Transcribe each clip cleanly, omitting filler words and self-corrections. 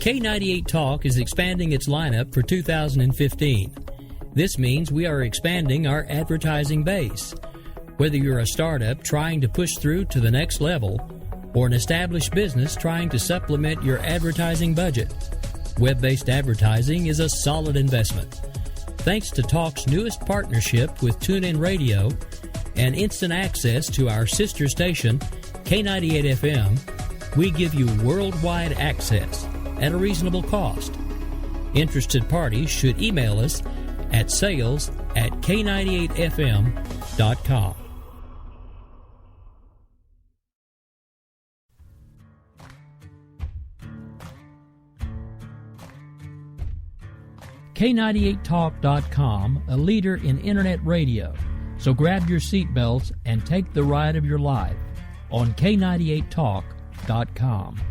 K98 Talk is expanding its lineup for 2015. This means we are expanding our advertising base. Whether you're a startup trying to push through to the next level or an established business trying to supplement your advertising budget, web-based advertising is a solid investment. Thanks to Talk's newest partnership with TuneIn Radio and instant access to our sister station, K98 FM, we give you worldwide access at a reasonable cost. Interested parties should email us at sales@k98fm.com. K98talk.com, a leader in internet radio. So grab your seatbelts and take the ride of your life on K98talk.com.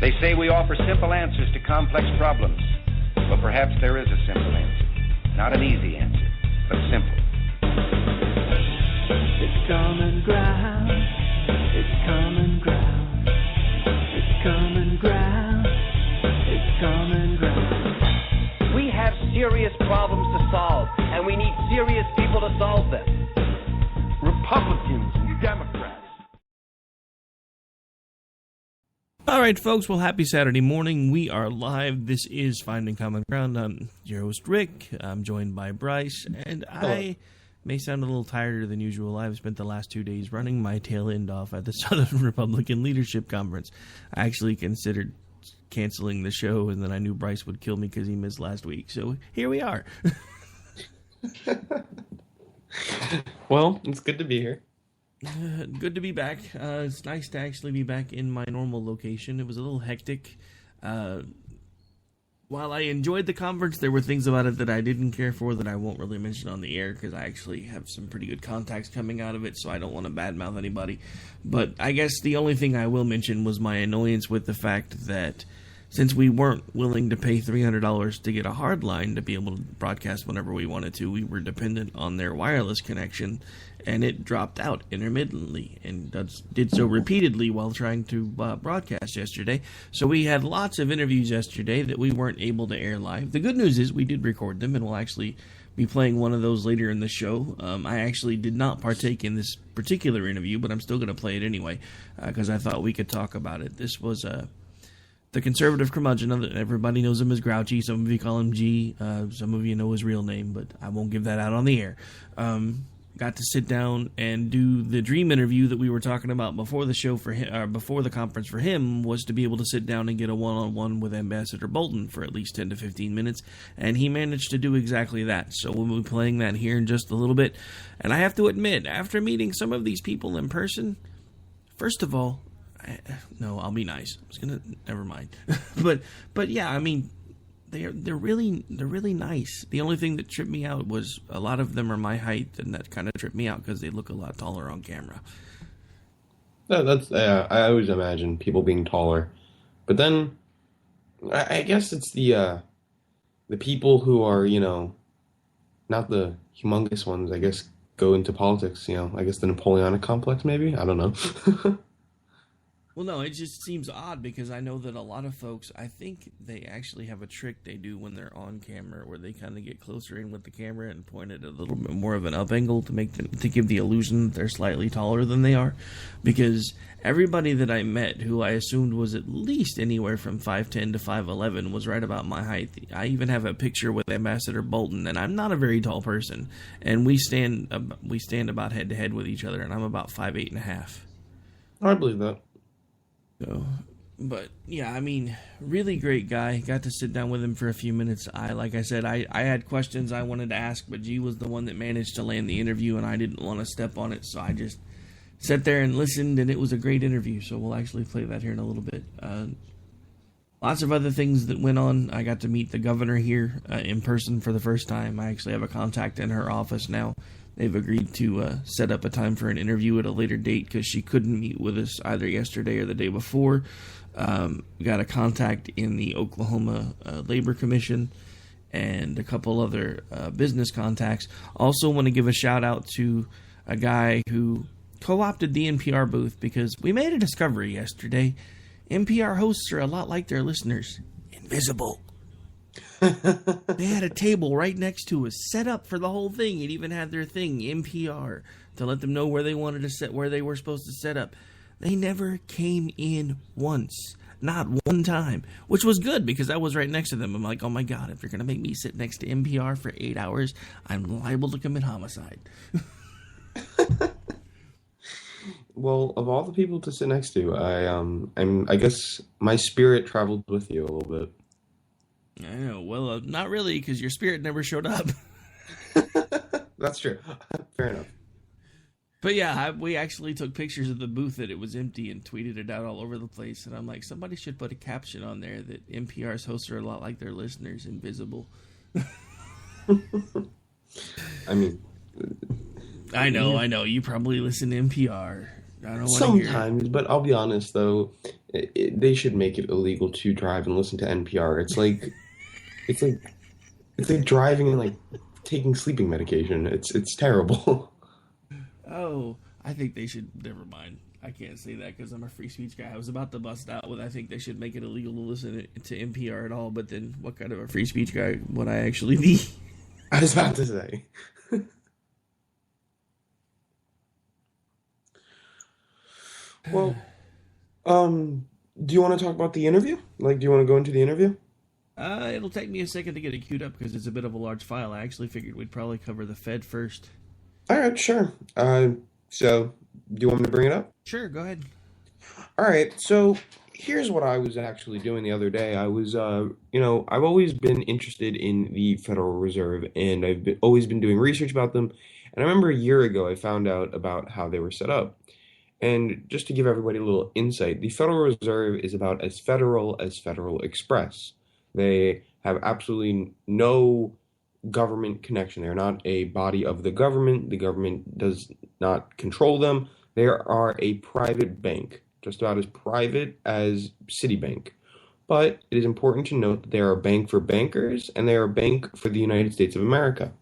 They say we offer simple answers to complex problems, but perhaps there is a simple answer. Not an easy answer, but simple. It's common ground. It's common ground. It's common ground. It's common ground. We have serious problems to solve, and we need serious people to solve them. Republicans and Democrats. All right, folks. Well, happy Saturday morning. We are live. This is Finding Common Ground. I'm your host, Rick. I'm joined by Bryce, and I may sound a little tireder than usual. I've spent the last 2 days running my tail end off at the Southern Republican Leadership Conference. I actually considered canceling the show, and then I knew Bryce would kill me because he missed last week. So here we are. Well, it's good to be here. Good to be back. It's nice to actually be back in my normal location. It was a little hectic. While I enjoyed the conference, there were things about it that I didn't care for that I won't really mention on the air because I actually have some pretty good contacts coming out of it, so I don't want to badmouth anybody. But I guess the only thing I will mention was my annoyance with the fact that since we weren't willing to pay $300 to get a hard line to be able to broadcast whenever we wanted to, we were dependent on their wireless connection, and it dropped out intermittently and did so repeatedly while trying to broadcast yesterday. So we had lots of interviews yesterday that we weren't able to air live. The good news is we did record them, and we'll actually be playing one of those later in the show. I actually did not partake in this particular interview, but I'm still going to play it anyway because I thought we could talk about it. This was the conservative curmudgeon. Everybody knows him as Grouchy. Some of you call him G. Some of you know his real name, but I won't give that out on the air. Got to sit down and do the dream interview that we were talking about before the show for him, before the conference for him, was to be able to sit down and get a one-on-one with Ambassador Bolton for at least 10 to 15 minutes, and he managed to do exactly that. So we'll be playing that here in just a little bit. And I have to admit, after meeting some of these people in person, first of all, no, I'll be nice. I was gonna, never mind. but yeah, I mean, they're really nice. The only thing that tripped me out was a lot of them are my height, and that kind of tripped me out because they look a lot taller on camera. No, that's I always imagine people being taller, but then I guess it's the people who are, you know, not the humongous ones. I guess go into politics. You know, I guess the Napoleonic complex, maybe. I don't know. Well, no, it just seems odd because I know that a lot of folks, I think they actually have a trick they do when they're on camera where they kind of get closer in with the camera and point it a little bit more of an up angle to make them, to give the illusion that they're slightly taller than they are. Because everybody that I met who I assumed was at least anywhere from 5'10 to 5'11 was right about my height. I even have a picture with Ambassador Bolton, and I'm not a very tall person, and we stand about head to head with each other, and I'm about 5'8.5". I believe that. So, but yeah, I mean, really great guy. Got to sit down with him for a few minutes. Like I said, I had questions I wanted to ask, but G was the one that managed to land the interview, and I didn't want to step on it, so I just sat there and listened, and it was a great interview. So we'll actually play that here in a little bit. Lots of other things that went on. I got to meet the governor here in person for the first time. I actually have a contact in her office now. They've agreed to set up a time for an interview at a later date because she couldn't meet with us either yesterday or the day before. Got a contact in the Oklahoma Labor Commission and a couple other business contacts. Also want to give a shout out to a guy who co-opted the NPR booth because we made a discovery yesterday. NPR hosts are a lot like their listeners. Invisible. They had a table right next to us, set up for the whole thing. It even had their thing, NPR, to let them know where they wanted to set, where they were supposed to set up. They never came in once. Not one time. Which was good, because I was right next to them. I'm like, oh my god, if you're going to make me sit next to NPR for 8 hours, I'm liable to commit homicide. Well, of all the people to sit next to, I guess my spirit traveled with you a little bit. I know. Well, not really, because your spirit never showed up. That's true. Fair enough. But yeah, we actually took pictures of the booth that it was empty and tweeted it out all over the place. And I'm like, somebody should put a caption on there that NPR's hosts are a lot like their listeners, invisible. I mean... I know. You probably listen to NPR. I don't want to hear it. Sometimes, but I'll be honest, though, they should make it illegal to drive and listen to NPR. It's like driving and, like, taking sleeping medication. It's terrible. Oh, I think they should... Never mind. I can't say that because I'm a free speech guy. I was about to bust out with I think they should make it illegal to listen to NPR at all, but then what kind of a free speech guy would I actually be? I was about to say. Well, do you want to talk about the interview? Like, do you want to go into the interview? It'll take me a second to get it queued up because it's a bit of a large file. I actually figured we'd probably cover the Fed first. All right, sure. So, do you want me to bring it up? Sure, go ahead. All right, so here's what I was actually doing the other day. I was, I've always been interested in the Federal Reserve, and I've always been doing research about them. And I remember a year ago I found out about how they were set up. And just to give everybody a little insight, the Federal Reserve is about as Federal Express. They have absolutely no government connection. They're not a body of the government. The government does not control them. They are a private bank, just about as private as Citibank. But it is important to note that they are a bank for bankers, and they are a bank for the United States of America.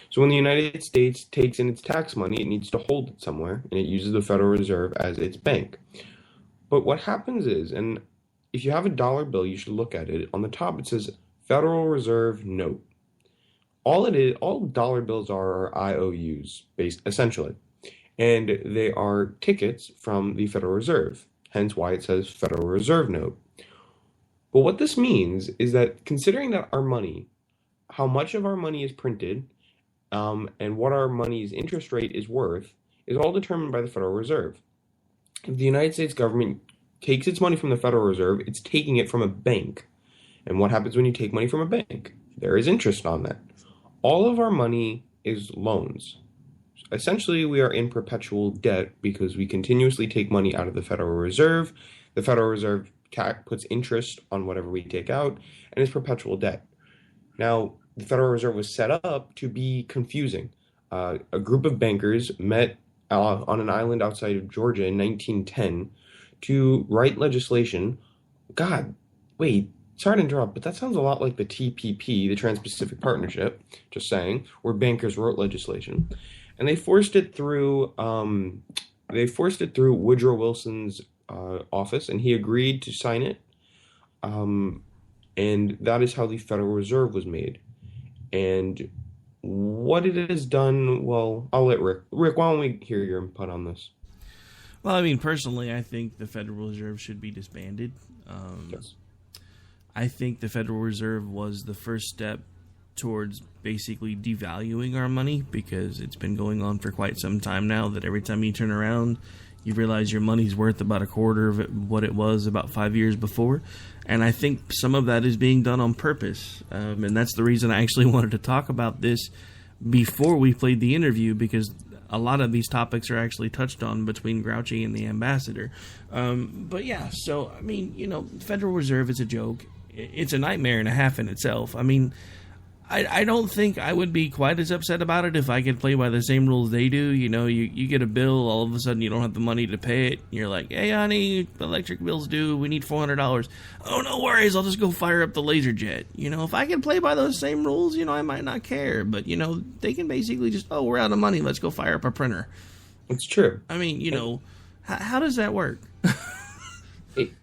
So when the United States takes in its tax money, it needs to hold it somewhere, and it uses the Federal Reserve as its bank. But what happens is, and if you have a dollar bill, you should look at it. On the top, it says Federal Reserve Note. All dollar bills are IOUs, essentially. And they are tickets from the Federal Reserve, hence why it says Federal Reserve Note. But what this means is that considering that our money, how much of our money is printed, and what our money's interest rate is worth, is all determined by the Federal Reserve. If the United States government takes its money from the Federal Reserve, it's taking it from a bank. And what happens when you take money from a bank? There is interest on that. All of our money is loans. Essentially, we are in perpetual debt because we continuously take money out of the Federal Reserve. The Federal Reserve puts interest on whatever we take out, and it's perpetual debt. Now, the Federal Reserve was set up to be confusing. A group of bankers met on an island outside of Georgia in 1910 to write legislation. God, wait. Sorry to interrupt, but that sounds a lot like the TPP, the Trans-Pacific Partnership, just saying, where bankers wrote legislation. And they forced it through Woodrow Wilson's office, and he agreed to sign it. And that is how the Federal Reserve was made. And what it has done, well, I'll let Rick. Rick, why don't we hear your input on this? Well, I mean, personally, I think the Federal Reserve should be disbanded. Yes. I think the Federal Reserve was the first step towards basically devaluing our money, because it's been going on for quite some time now that every time you turn around, you realize your money's worth about a quarter of what it was about 5 years before. And I think some of that is being done on purpose. And that's the reason I actually wanted to talk about this before we played the interview, because a lot of these topics are actually touched on between Grouchy and the ambassador. But yeah, so, I mean, Federal Reserve is a joke. It's a nightmare and a half in itself. I mean, I don't think I would be quite as upset about it if I could play by the same rules they do. You get a bill, all of a sudden you don't have the money to pay it. You're like, hey, honey, electric bill's due. We need $400. Oh, no worries. I'll just go fire up the laser jet. If I can play by those same rules, I might not care. But, they can basically just, we're out of money. Let's go fire up a printer. It's true. I mean, how does that work?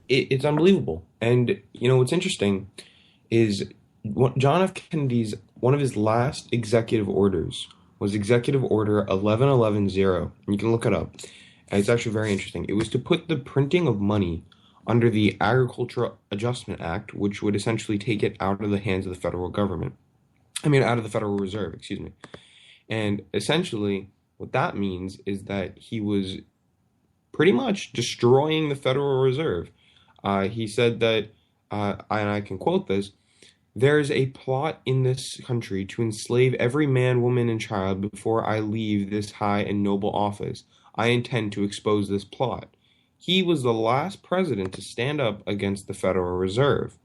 It's unbelievable. And what's interesting is John F. Kennedy's one of his last executive orders was Executive Order 11110. And you can look it up. And it's actually very interesting. It was to put the printing of money under the Agricultural Adjustment Act, which would essentially take it out of the hands of the federal government. Out of the Federal Reserve, excuse me. And essentially, what that means is that he was pretty much destroying the Federal Reserve. He said that, and I can quote this, "There's a plot in this country to enslave every man, woman, and child before I leave this high and noble office. I intend to expose this plot." He was the last president to stand up against the Federal Reserve.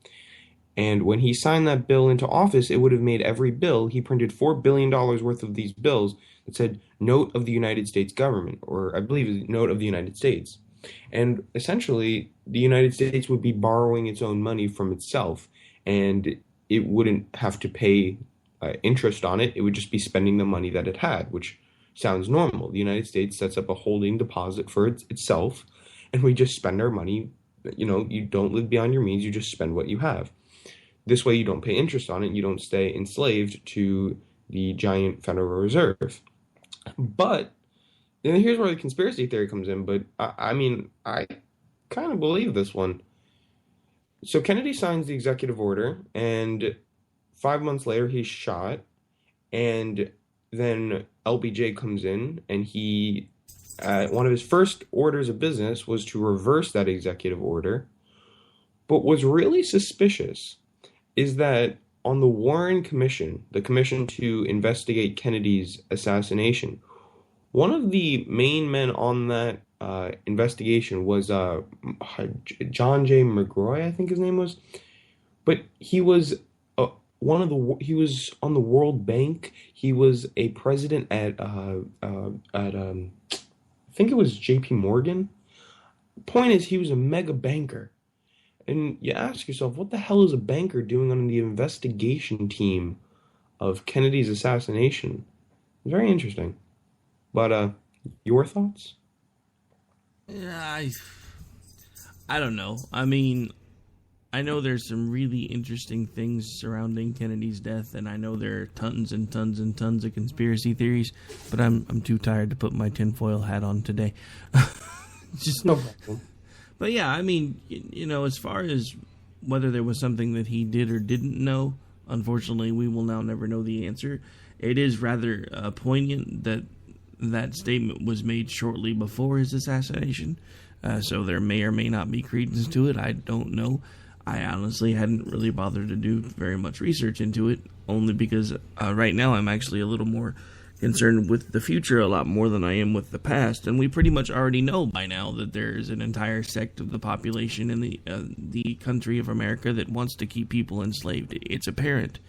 And when he signed that bill into office, it would have made every bill. He printed $4 billion worth of these bills that said, "Note of the United States government," or I believe it was "Note of the United States." And essentially, the United States would be borrowing its own money from itself, and it wouldn't have to pay interest on it. It would just be spending the money that it had, which sounds normal. The United States sets up a holding deposit for itself, and we just spend our money. You don't live beyond your means. You just spend what you have. This way you don't pay interest on it. You don't stay enslaved to the giant Federal Reserve. But, and here's where the conspiracy theory comes in, but I kind of believe this one. So Kennedy signs the executive order, and 5 months later he's shot, and then LBJ comes in, and he, one of his first orders of business was to reverse that executive order. But what's really suspicious is that on the Warren Commission, the commission to investigate Kennedy's assassination, one of the main men on that investigation was John J. McGroy, I think his name was. But he was he was on the World Bank. He was a president at I think it was J.P. Morgan. Point is, he was a mega banker. And you ask yourself, what the hell is a banker doing on the investigation team of Kennedy's assassination? Very interesting. But, your thoughts? Yeah, I don't know. I mean, I know there's some really interesting things surrounding Kennedy's death, and I know there are tons and tons and tons of conspiracy theories, but I'm too tired to put my tinfoil hat on today. Just no problem. But yeah, I mean, as far as whether there was something that he did or didn't know, unfortunately, we will now never know the answer. It is rather poignant that that statement was made shortly before his assassination, so there may or may not be credence to it. I don't know. I honestly hadn't really bothered to do very much research into it, only because right now I'm actually a little more concerned with the future a lot more than I am with the past, and we pretty much already know by now that there's an entire sect of the population in the country of America that wants to keep people enslaved. It's apparent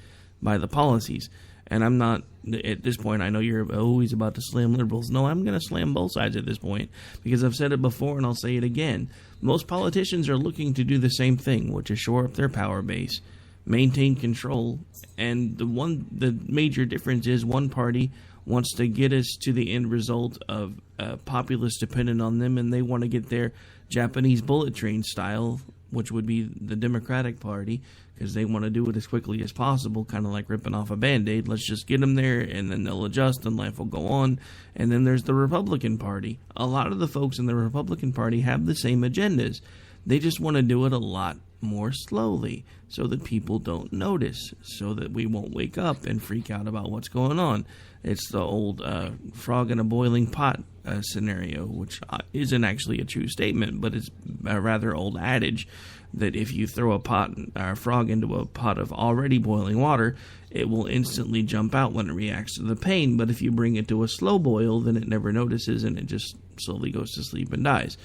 by the policies, and I'm not, at this point, I know you're always about to slam liberals. No, I'm going to slam both sides at this point, because I've said it before and I'll say it again. Most politicians are looking to do the same thing, which is shore up their power base, maintain control, and the major difference is one party wants to get us to the end result of a populace dependent on them, and they want to get their Japanese bullet train style, which would be the Democratic Party, because they want to do it as quickly as possible, kind of like ripping off a Band-Aid. Let's just get them there, and then they'll adjust, and life will go on. And then there's the Republican Party. A lot of the folks in the Republican Party have the same agendas. They just want to do it a lot more slowly so that people don't notice, so that we won't wake up and freak out about what's going on. It's the old frog in a boiling pot scenario, which isn't actually a true statement, but it's a rather old adage that if you throw a frog into a pot of already boiling water, it will instantly jump out when it reacts to the pain. But if you bring it to a slow boil, then it never notices and it just slowly goes to sleep and dies.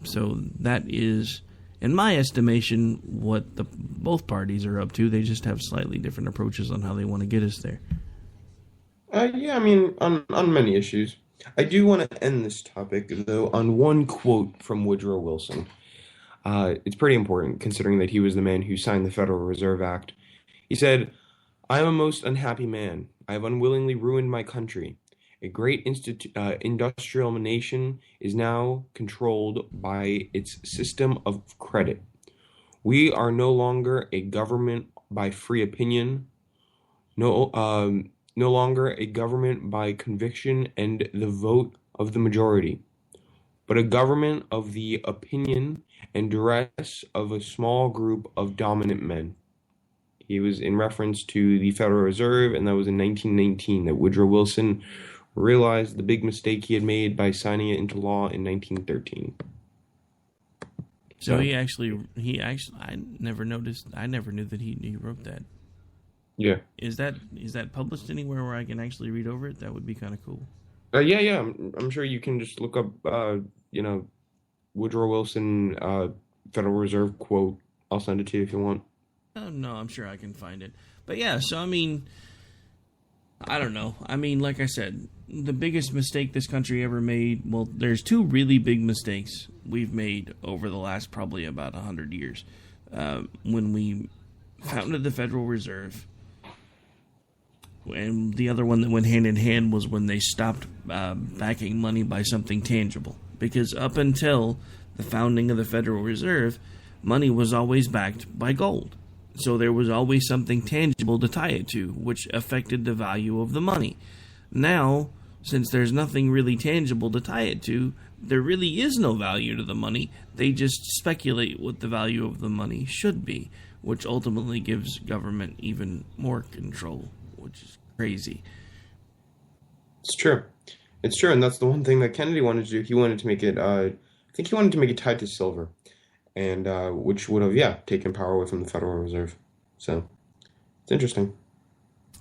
So that is, in my estimation, what both parties are up to. They just have slightly different approaches on how they want to get us there. Yeah, I mean, on many issues. I do want to end this topic, though, on one quote from Woodrow Wilson. It's pretty important, considering that he was the man who signed the Federal Reserve Act. He said, "I am a most unhappy man. I have unwillingly ruined my country. A great industrial nation is now controlled by its system of credit. We are no longer a government by free opinion, no longer a government by conviction and the vote of the majority, but a government of the opinion and duress of a small group of dominant men. He was in reference to the Federal Reserve, and that was in 1919 that Woodrow Wilson realized the big mistake he had made by signing it into law in 1913. So he actually, I never knew that he wrote that. Yeah. Is that published anywhere where I can actually read over it? That would be kind of cool. Yeah. I'm sure you can just look up, Woodrow Wilson, Federal Reserve quote. I'll send it to you if you want. Oh, no, I'm sure I can find it. But yeah, so I mean, I don't know. I mean, like I said, the biggest mistake this country ever made, well, there's two really big mistakes we've made over the last probably about 100 years. When we founded the Federal Reserve, and the other one that went hand in hand was when they stopped backing money by something tangible. Because up until the founding of the Federal Reserve, money was always backed by gold. So there was always something tangible to tie it to, which affected the value of the money. Now, since there's nothing really tangible to tie it to, there really is no value to the money. They just speculate what the value of the money should be, which ultimately gives government even more control, which is crazy. It's true, and that's the one thing that Kennedy wanted to do. He wanted to make it, I think he wanted to make it tied to silver, and which would have, taken power away from the Federal Reserve. So, it's interesting.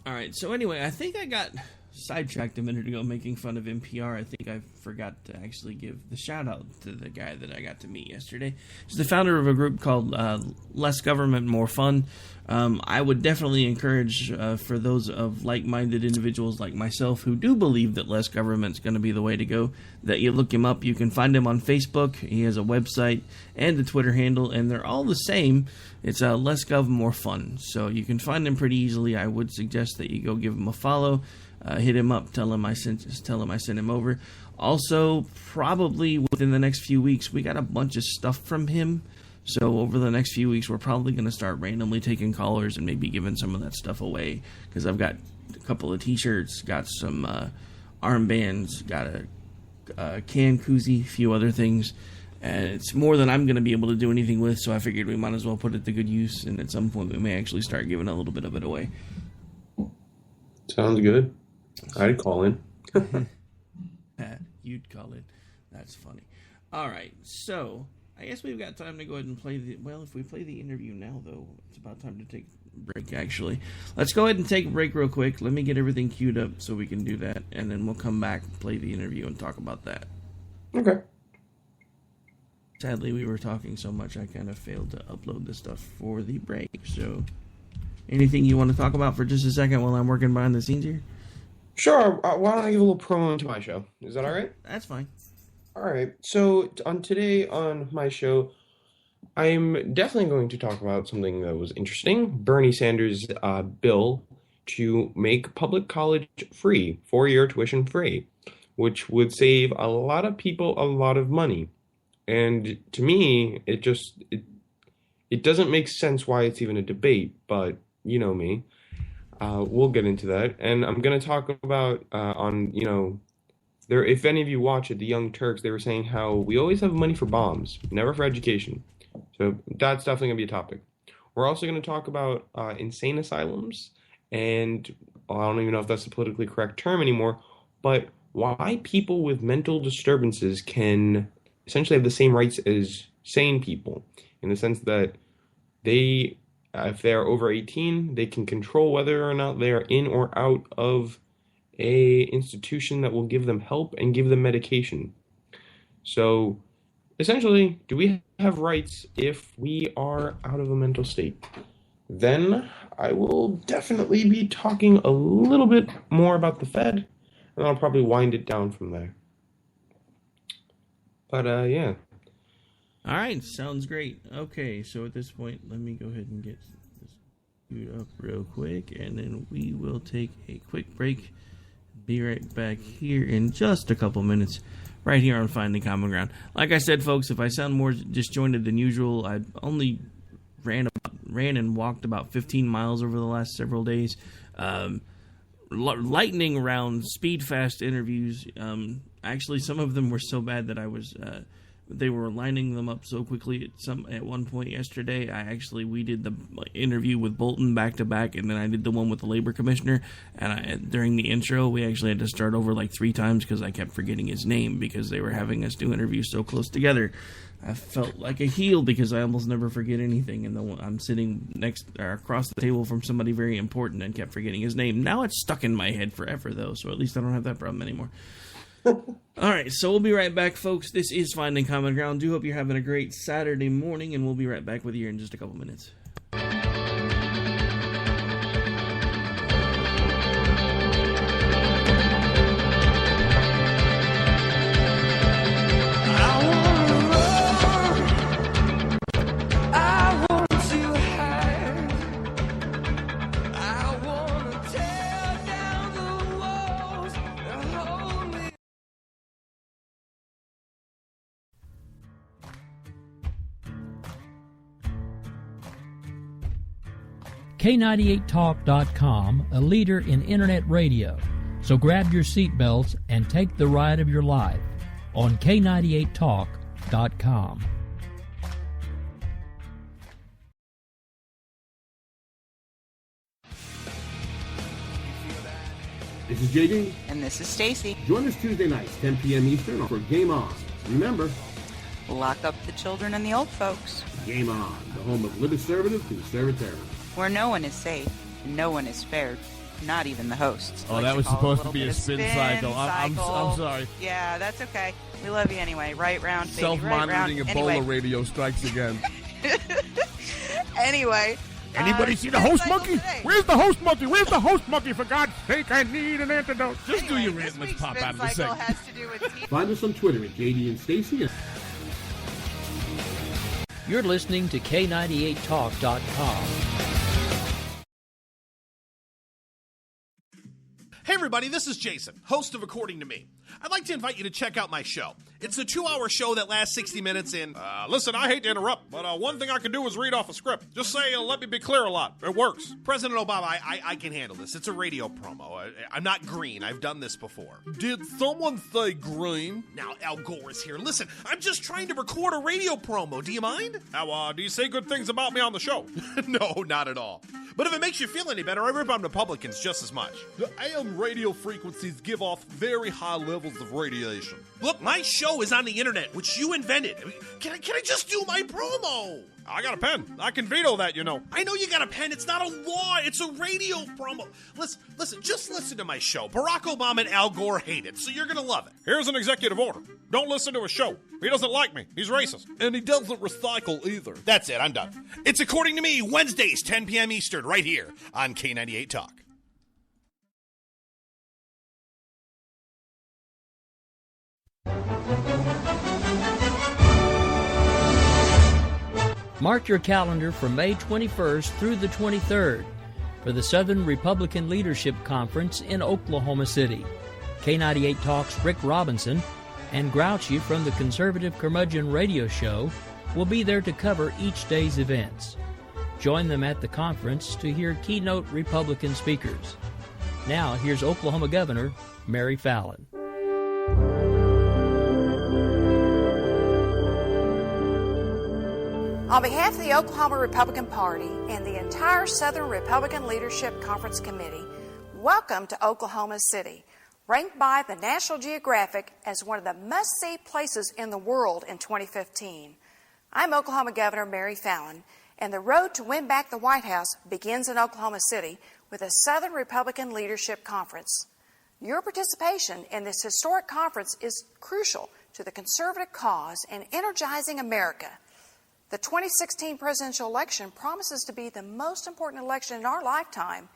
All right, so anyway, I think I got sidetracked a minute ago making fun of NPR. I think I forgot to actually give the shout-out to the guy that I got to meet yesterday. He's the founder of a group called Less Government, More Fun. I would definitely encourage, for those of like-minded individuals like myself who do believe that less government's going to be the way to go, that you look him up. You can find him on Facebook. He has a website and a Twitter handle, and they're all the same. It's Less Gov, More Fun. So you can find him pretty easily. I would suggest that you go give him a follow. Hit him up, tell him I sent him over. Also, probably within the next few weeks, we got a bunch of stuff from him. So over the next few weeks, we're probably going to start randomly taking callers and maybe giving some of that stuff away. Because I've got a couple of t-shirts, got some armbands, got a can koozie, a few other things. And it's more than I'm going to be able to do anything with, so I figured we might as well put it to good use. And at some point, we may actually start giving a little bit of it away. Sounds good. I'd call in. You'd call in. That's funny. All right, so I guess we've got time to go ahead and play if we play the interview now, though, it's about time to take a break, actually. Let's go ahead and take a break real quick. Let me get everything queued up so we can do that, and then we'll come back, play the interview, and talk about that. Okay. Sadly, we were talking so much, I kind of failed to upload the stuff for the break, so anything you want to talk about for just a second while I'm working behind the scenes here? Sure. Why don't I give a little promo into my show? Is that all right? That's fine. All right. So today on my show, I'm definitely going to talk about something that was interesting. Bernie Sanders' bill to make public college free, 4-year tuition free, which would save a lot of people a lot of money. And to me, it doesn't make sense why it's even a debate, but you know me. We'll get into that. And I'm going to talk about, if any of you watch it, the Young Turks, they were saying how we always have money for bombs, never for education. So that's definitely going to be a topic. We're also going to talk about insane asylums, and I don't even know if that's the politically correct term anymore, but why people with mental disturbances can essentially have the same rights as sane people, in the sense that if they're over 18, they can control whether or not they are in or out of a institution that will give them help and give them medication. So, essentially, do we have rights if we are out of a mental state? Then I will definitely be talking a little bit more about the Fed, and I'll probably wind it down from there. But, yeah. All right, sounds great. Okay, so at this point, let me go ahead and get this queued up real quick, and then we will take a quick break. be right back here in just a couple minutes, right here on Finding Common Ground. Like I said, folks, if I sound more disjointed than usual, I only ran and walked about 15 miles over the last several days. Lightning round, speed fast interviews. Actually, some of them were so bad that they were lining them up so quickly at one point yesterday. We did the interview with Bolton back to back, and then I did the one with the labor commissioner. And during the intro, we actually had to start over like 3 times because I kept forgetting his name because they were having us do interviews so close together. I felt like a heel because I almost never forget anything, and I'm sitting across the table from somebody very important and kept forgetting his name. Now it's stuck in my head forever, though, so at least I don't have that problem anymore. Alright, so we'll be right back, folks. This is Finding Common Ground. Do hope you're having a great Saturday morning, and we'll be right back with you in just a couple minutes. K98Talk.com, a leader in internet radio. So grab your seatbelts and take the ride of your life on K98Talk.com. This is JD. And this is Stacy. Join us Tuesday nights, 10 p.m. Eastern, for Game On. Remember, lock up the children and the old folks. Game On, the home of liberty-conservative conservatism. Where no one is safe, and no one is spared, not even the hosts. Oh, that was supposed to be a spin cycle. I'm sorry. Yeah, that's okay. We love you anyway. Right round, baby. Self-monitoring right Ebola radio strikes again. Anyway. Anybody see the host monkey? Today. Where's the host monkey? Where's the host monkey? For God's sake, I need an antidote. Just do your rant. Let's pop out of the segment. Find us on Twitter at JD and Stacy. You're listening to K98Talk.com. Hey everybody, this is Jason, host of According to Me. I'd like to invite you to check out my show. It's a 2-hour show that lasts 60 minutes and... listen, I hate to interrupt, but one thing I can do is read off a script. Just say, let me be clear a lot. It works. President Obama, I can handle this. It's a radio promo. I'm not green. I've done this before. Did someone say green? Now, Al Gore is here. Listen, I'm just trying to record a radio promo. Do you mind? Now, do you say good things about me on the show? No, not at all. But if it makes you feel any better, I rip on Republicans just as much. The AM radio frequencies give off very high levels of radiation. Look, my show is on the internet, which you invented. Can I just do my promo? I got a pen. I can veto that, you know. I know you got a pen. It's not a law. It's a radio promo. Listen, just listen to my show. Barack Obama and Al Gore hate it, so you're going to love it. Here's an executive order. Don't listen to his show. He doesn't like me. He's racist. And he doesn't recycle either. That's it. I'm done. It's According to Me, Wednesdays, 10 p.m. Eastern, right here on K98 Talk. Mark your calendar for May 21st through the 23rd for the Southern Republican Leadership Conference in Oklahoma City. K98 Talk's Rick Robinson and Grouchy from the Conservative Curmudgeon Radio Show will be there to cover each day's events. Join them at the conference to hear keynote Republican speakers. Now, here's Oklahoma Governor Mary Fallin. On behalf of the Oklahoma Republican Party and the entire Southern Republican Leadership Conference Committee, welcome to Oklahoma City, ranked by the National Geographic as one of the must-see places in the world in 2015. I'm Oklahoma Governor Mary Fallin, and the road to win back the White House begins in Oklahoma City with the Southern Republican Leadership Conference. Your participation in this historic conference is crucial to the conservative cause and energizing America. The 2016 presidential election promises to be the most important election in our lifetime,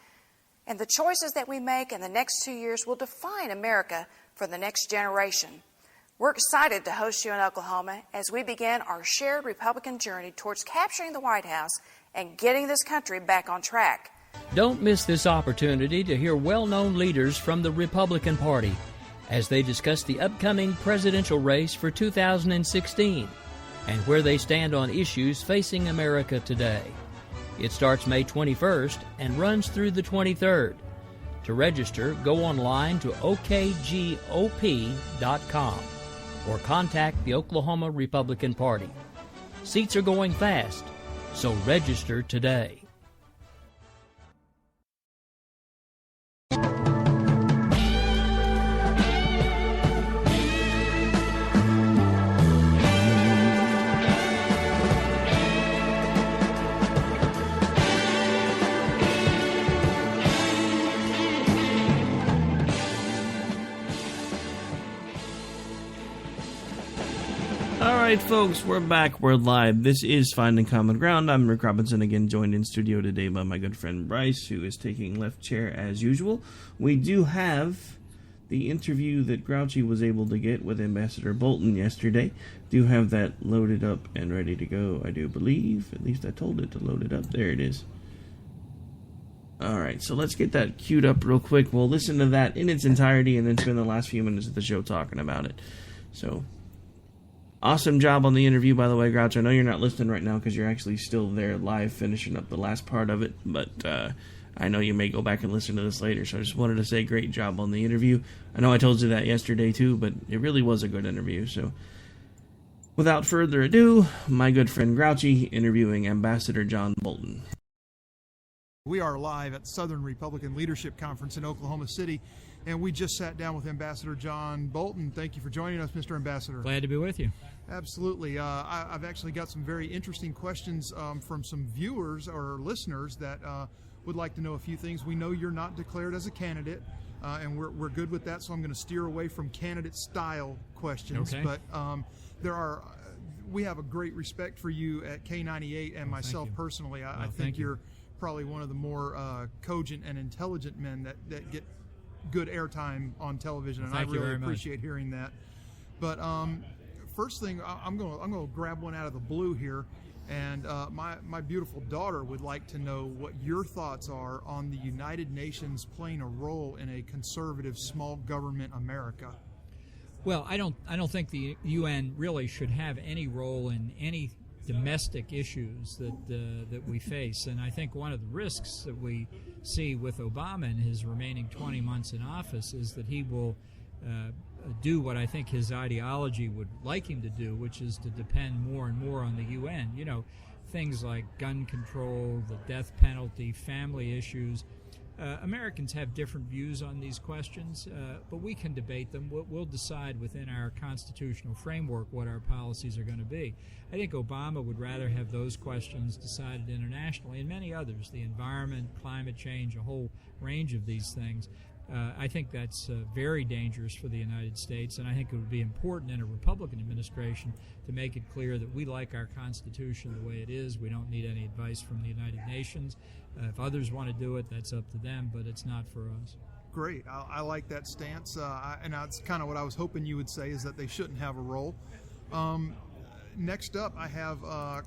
and the choices that we make in the next 2 years will define America for the next generation. We're excited to host you in Oklahoma as we begin our shared Republican journey towards capturing the White House and getting this country back on track. Don't miss this opportunity to hear well-known leaders from the Republican Party as they discuss the upcoming presidential race for 2016 and where they stand on issues facing America today. It starts May 21st and runs through the 23rd. To register, go online to okgop.com or contact the Oklahoma Republican Party. Seats are going fast, so register today. Alright, folks, we're back. We're live. This is Finding Common Ground. I'm Rick Robinson, again joined in studio today by my good friend Bryce, who is taking left chair as usual. We do have the interview that Grouchy was able to get with Ambassador Bolton yesterday. Do have that loaded up and ready to go, I do believe. At least I told it to load it up. There it is. Alright, so let's get that queued up real quick. We'll listen to that in its entirety and then spend the last few minutes of the show talking about it. So, awesome job on the interview, by the way, Grouch. I know you're not listening right now because you're actually still there live finishing up the last part of it, but I know you may go back and listen to this later, so I just wanted to say great job on the interview. I know I told you that yesterday too, but it really was a good interview. So, without further ado, my good friend Grouchy interviewing Ambassador John Bolton. We are live at Southern Republican Leadership Conference in Oklahoma City, and we just sat down with Ambassador John Bolton. Thank you for joining us, Mr. Ambassador. Glad to be with you. Absolutely. I've actually got some very interesting questions from some viewers or listeners that would like to know a few things. We know you're not declared as a candidate, and we're good with that, so I'm going to steer away from candidate-style questions. Okay. But we have a great respect for you at K98 and myself personally. I think you're probably one of the more cogent and intelligent men that get good airtime on television, and I really appreciate hearing that. But first thing, I'm going to grab one out of the blue here, and my beautiful daughter would like to know what your thoughts are on the United Nations playing a role in a conservative small government America. Well, I don't think the UN really should have any role in any domestic issues that we face, and I think one of the risks that we see with Obama in his remaining 20 months in office is that he will do what I think his ideology would like him to do, which is to depend more and more on the UN. You know, things like gun control, the death penalty, family issues. Americans have different views on these questions, but we can debate them. We'll decide within our constitutional framework what our policies are going to be. I think Obama would rather have those questions decided internationally, and many others, the environment, climate change, a whole range of these things. I think that's very dangerous for the United States, and I think it would be important in a Republican administration to make it clear that we like our Constitution the way it is. We don't need any advice from the United Nations. If others want to do it, that's up to them, but it's not for us. Great. I like that stance, and that's kind of what I was hoping you would say, is that they shouldn't have a role. Next up, I have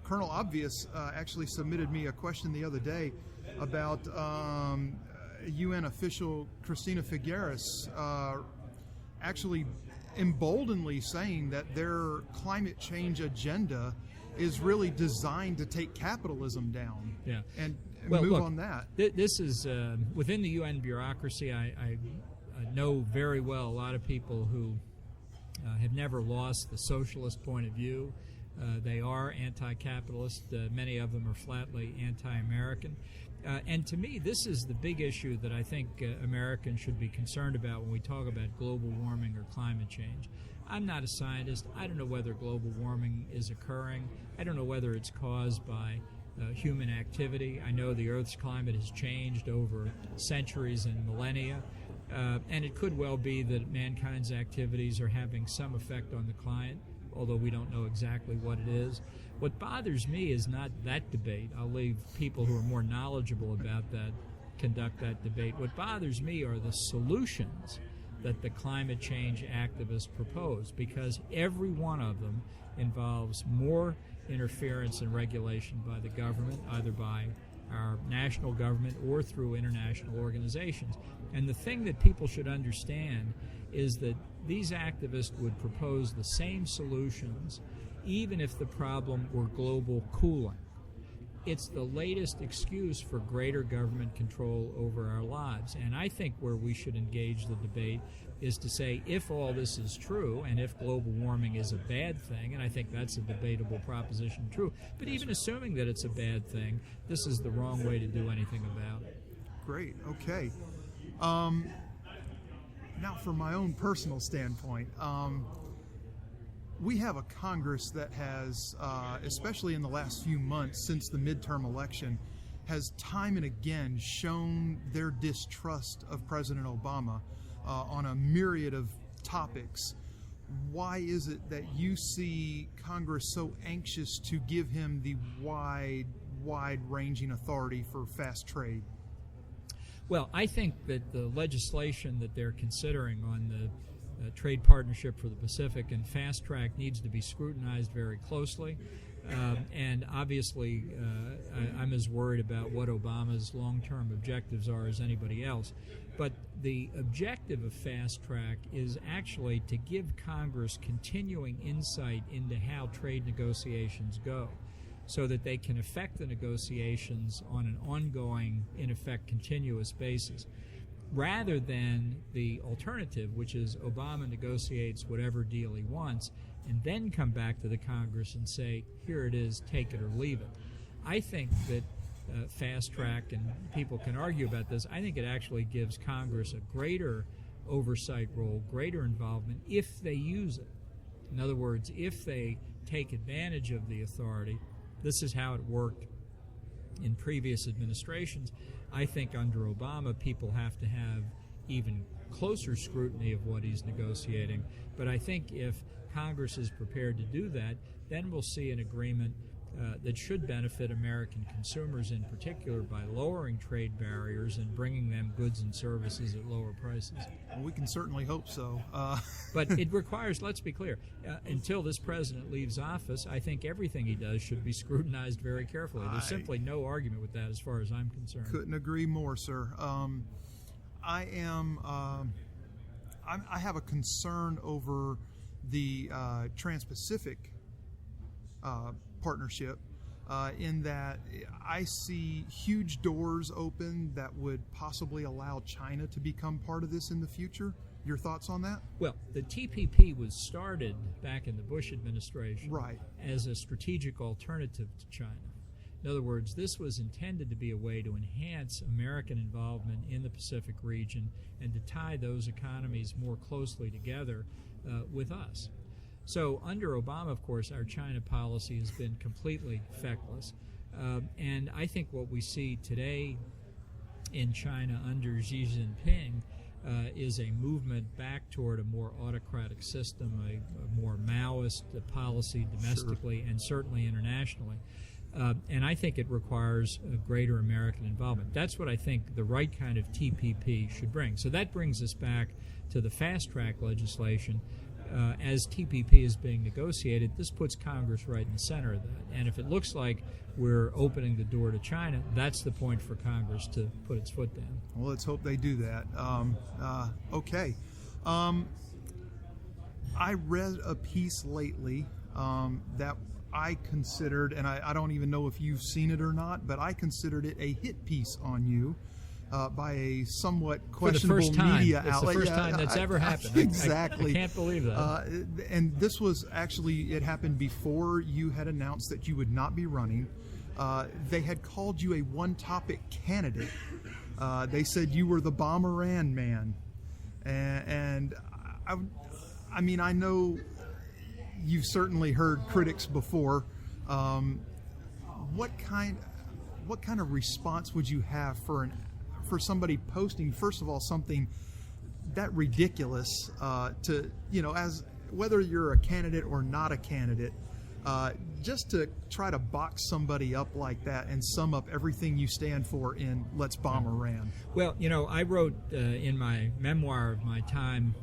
Colonel Obvious actually submitted me a question the other day about UN official Christina Figueres actually emboldenedly saying that their climate change agenda is really designed to take capitalism down. Yeah. And well, move look, on that. This is within the UN bureaucracy. I know very well a lot of people who have never lost the socialist point of view. They are anti-capitalist. Many of them are flatly anti-American. And to me, this is the big issue that I think Americans should be concerned about when we talk about global warming or climate change. I'm not a scientist. I don't know whether global warming is occurring. I don't know whether it's caused by human activity. I know the Earth's climate has changed over centuries and millennia, and it could well be that mankind's activities are having some effect on the climate, although we don't know exactly what it is. What bothers me is not that debate. I'll leave people who are more knowledgeable about that conduct that debate. What bothers me are the solutions that the climate change activists propose, because every one of them involves more interference and regulation by the government, either by our national government or through international organizations. And the thing that people should understand is that these activists would propose the same solutions even if the problem were global cooling. It's the latest excuse for greater government control over our lives. And I think where we should engage the debate is to say, if all this is true, and if global warming is a bad thing, and I think that's a debatable proposition, true, but even assuming that it's a bad thing, this is the wrong way to do anything about it. Great, okay. Now, from my own personal standpoint, we have a Congress that has, especially in the last few months since the midterm election, has time and again shown their distrust of President Obama on a myriad of topics. Why is it that you see Congress so anxious to give him the wide-ranging authority for fast trade? Well, I think that the legislation that they're considering on the trade partnership for the Pacific and fast track needs to be scrutinized very closely. And obviously, I'm as worried about what Obama's long-term objectives are as anybody else. But the objective of fast track is actually to give Congress continuing insight into how trade negotiations go, so that they can affect the negotiations on an ongoing, in effect, continuous basis, rather than the alternative, which is Obama negotiates whatever deal he wants and then come back to the Congress and say, here it is, take it or leave it. I think that fast track, and people can argue about this, I think it actually gives Congress a greater oversight role, greater involvement if they use it. In other words, if they take advantage of the authority. This is how it worked in previous administrations. I think under Obama, people have to have even closer scrutiny of what he's negotiating. But I think if Congress is prepared to do that, then we'll see an agreement that should benefit American consumers in particular by lowering trade barriers and bringing them goods and services at lower prices. Well, we can certainly hope so. But it requires, let's be clear, until this president leaves office, I think everything he does should be scrutinized very carefully. There's simply no argument with that as far as I'm concerned. Couldn't agree more, sir. I have a concern over the Trans-Pacific partnership in that I see huge doors open that would possibly allow China to become part of this in the future. Your thoughts on that? Well, the TPP was started back in the Bush administration as a strategic alternative to China. In other words, this was intended to be a way to enhance American involvement in the Pacific region and to tie those economies more closely together with us. So under Obama, of course, our China policy has been completely feckless. And I think what we see today in China under Xi Jinping is a movement back toward a more autocratic system, a more Maoist policy domestically and certainly internationally. And I think it requires a greater American involvement. That's what I think the right kind of TPP should bring. So that brings us back to the fast-track legislation. As TPP is being negotiated, this puts Congress right in the center of that. And if it looks like we're opening the door to China, that's the point for Congress to put its foot down. Well, let's hope they do that. Okay. I read a piece lately that I considered, and I don't even know if you've seen it or not, but I considered it a hit piece on you. By a somewhat questionable media outlet. It's the first time that's ever happened. Exactly. I can't believe that. And this was actually, it happened before you had announced that you would not be running. They had called you a one-topic candidate. They said you were the Bomberan man. And I mean, I know you've certainly heard critics before. What kind of response would you have for somebody posting, first of all, something that ridiculous to, as whether you're a candidate or not a candidate, just to try to box somebody up like that and sum up everything you stand for in Let's Bomb Iran? Well, I wrote in my memoir of my time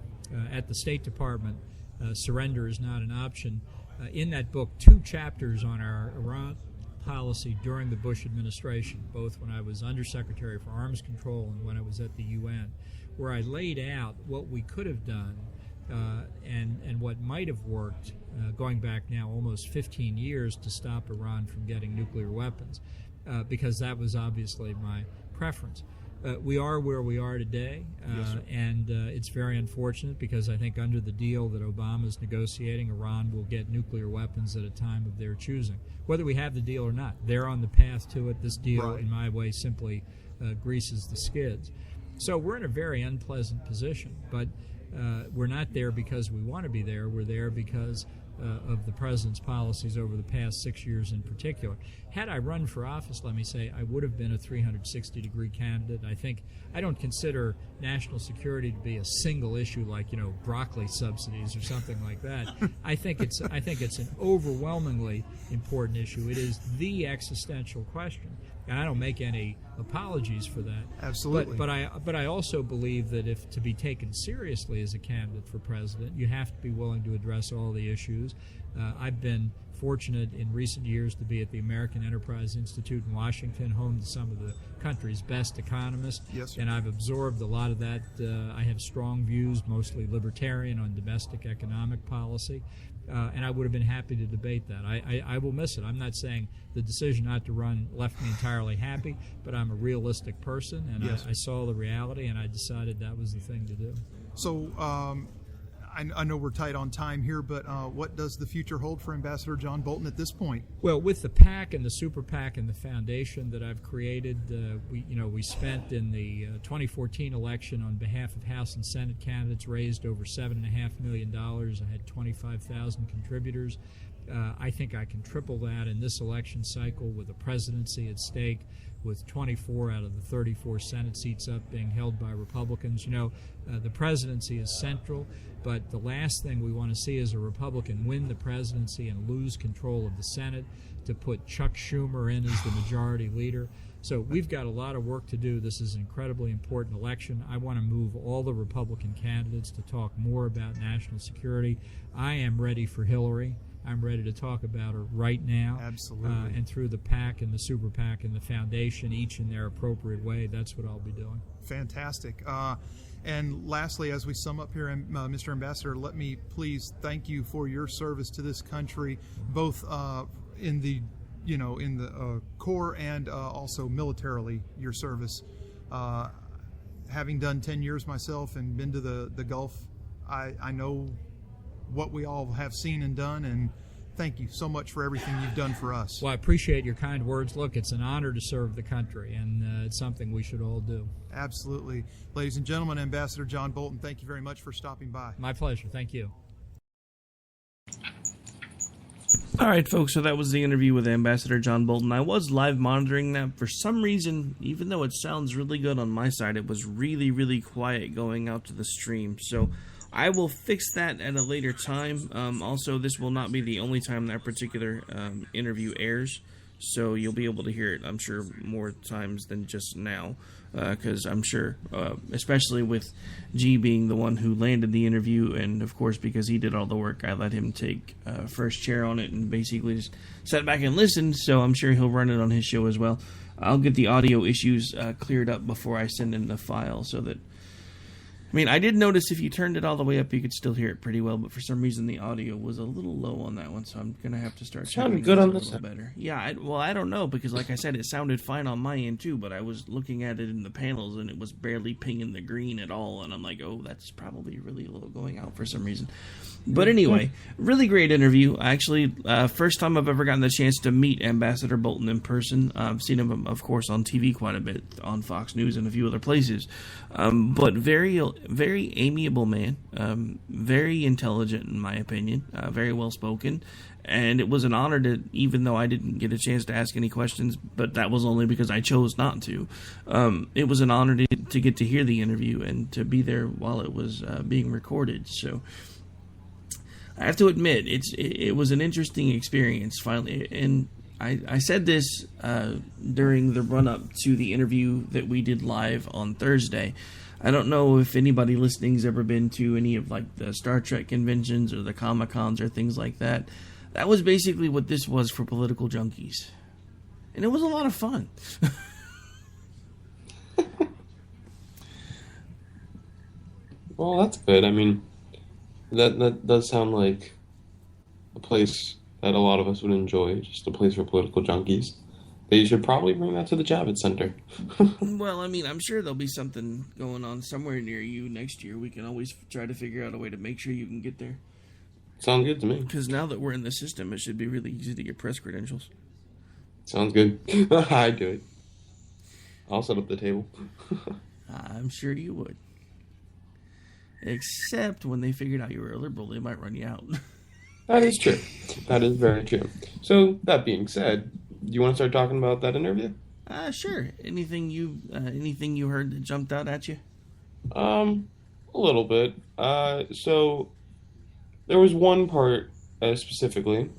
at the State Department, Surrender is Not an Option, in that book 2 chapters on our Iran policy during the Bush administration, both when I was Undersecretary for Arms Control and when I was at the UN, where I laid out what we could have done and what might have worked going back now almost 15 years to stop Iran from getting nuclear weapons, because that was obviously my preference. We are where we are today, and it's very unfortunate because I think under the deal that Obama's negotiating, Iran will get nuclear weapons at a time of their choosing. Whether we have the deal or not, they're on the path to it. This deal, in my way, simply greases the skids. So we're in a very unpleasant position, but we're not there because we want to be there. We're there because of the president's policies over the past 6 years in particular. Had I run for office, let me say, I would have been a 360-degree candidate. I don't consider national security to be a single issue like, broccoli subsidies or something like that. I think it's an overwhelmingly important issue. It is the existential question. And I don't make any apologies for that. Absolutely. But I also believe that if to be taken seriously as a candidate for president, you have to be willing to address all the issues. I've been fortunate in recent years to be at the American Enterprise Institute in Washington, home to some of the country's best economists. Yes, sir. And I've absorbed a lot of that. I have strong views, mostly libertarian, on domestic economic policy. And I would have been happy to debate that. I will miss it. I'm not saying the decision not to run left me entirely happy, but I'm a realistic person, and I saw the reality, and I decided that was the thing to do. So I know we're tight on time here, but what does the future hold for Ambassador John Bolton at this point? Well, with the PAC and the Super PAC and the foundation that I've created, we spent in the 2014 election on behalf of House and Senate candidates, raised over $7.5 million. I had 25,000 contributors. I think I can triple that in this election cycle with a presidency at stake, with 24 out of the 34 Senate seats up being held by Republicans. The presidency is central, but the last thing we want to see is a Republican win the presidency and lose control of the Senate to put Chuck Schumer in as the majority leader. So we've got a lot of work to do. This is an incredibly important election. I want to move all the Republican candidates to talk more about national security. I am ready for Hillary. I'm ready to talk about her right now. Absolutely. And through the PAC and the Super PAC and the foundation, each in their appropriate way, that's what I'll be doing. Fantastic. And lastly, as we sum up here, Mr. Ambassador, let me please thank you for your service to this country, both in the Corps and also militarily, your service. Having done 10 years myself and been to the Gulf, I know what we all have seen and done, and thank you so much for everything you've done for us. Well, I appreciate your kind words. Look, it's an honor to serve the country, and it's something we should all do. Absolutely. Ladies and gentlemen, Ambassador John Bolton, thank you very much for stopping by. My pleasure. Thank you. All right, folks, so that was the interview with Ambassador John Bolton. I was live monitoring that. For some reason, even though it sounds really good on my side, it was really, really quiet going out to the stream. So I will fix that at a later time. Also, this will not be the only time that particular interview airs, so you'll be able to hear it, I'm sure, more times than just now, because I'm sure, especially with G being the one who landed the interview, and of course because he did all the work, I let him take first chair on it and basically just sat back and listened, so I'm sure he'll run it on his show as well. I'll get the audio issues cleared up before I send in the file, so that I did notice if you turned it all the way up, you could still hear it pretty well, but for some reason the audio was a little low on that one, so I'm going to have to start checking good it on a this little better. Yeah, I don't know, because like I said, it sounded fine on my end too, but I was looking at it in the panels, and it was barely pinging the green at all, and I'm like, oh, that's probably really low going out for some reason. But anyway, really great interview. Actually, first time I've ever gotten the chance to meet Ambassador Bolton in person. I've seen him, of course, on TV quite a bit, on Fox News and a few other places. But very amiable man, very intelligent in my opinion, very well spoken, and it was an honor to, even though I didn't get a chance to ask any questions, but that was only because I chose not to. It was an honor to get to hear the interview and to be there while it was being recorded. So I have to admit, it was an interesting experience finally, and I said this during the run-up to the interview that we did live on Thursday. I don't know if anybody listening's ever been to any of like the Star Trek conventions or the Comic-Cons or things like that. That was basically what this was for political junkies. And it was a lot of fun. Well, that's good. I mean, that does sound like a place that a lot of us would enjoy, just a place for political junkies. They should probably bring that to the Javits Center. Well, I mean, I'm sure there'll be something going on somewhere near you next year. We can always try to figure out a way to make sure you can get there. Sounds good to me. Because now that we're in the system, it should be really easy to get press credentials. Sounds good. I'd do it. I'll set up the table. I'm sure you would. Except when they figured out you were a liberal, they might run you out. That is true. That is very true. So, that being said, do you want to start talking about that interview? Sure. Anything you heard that jumped out at you? A little bit. So there was one part specifically.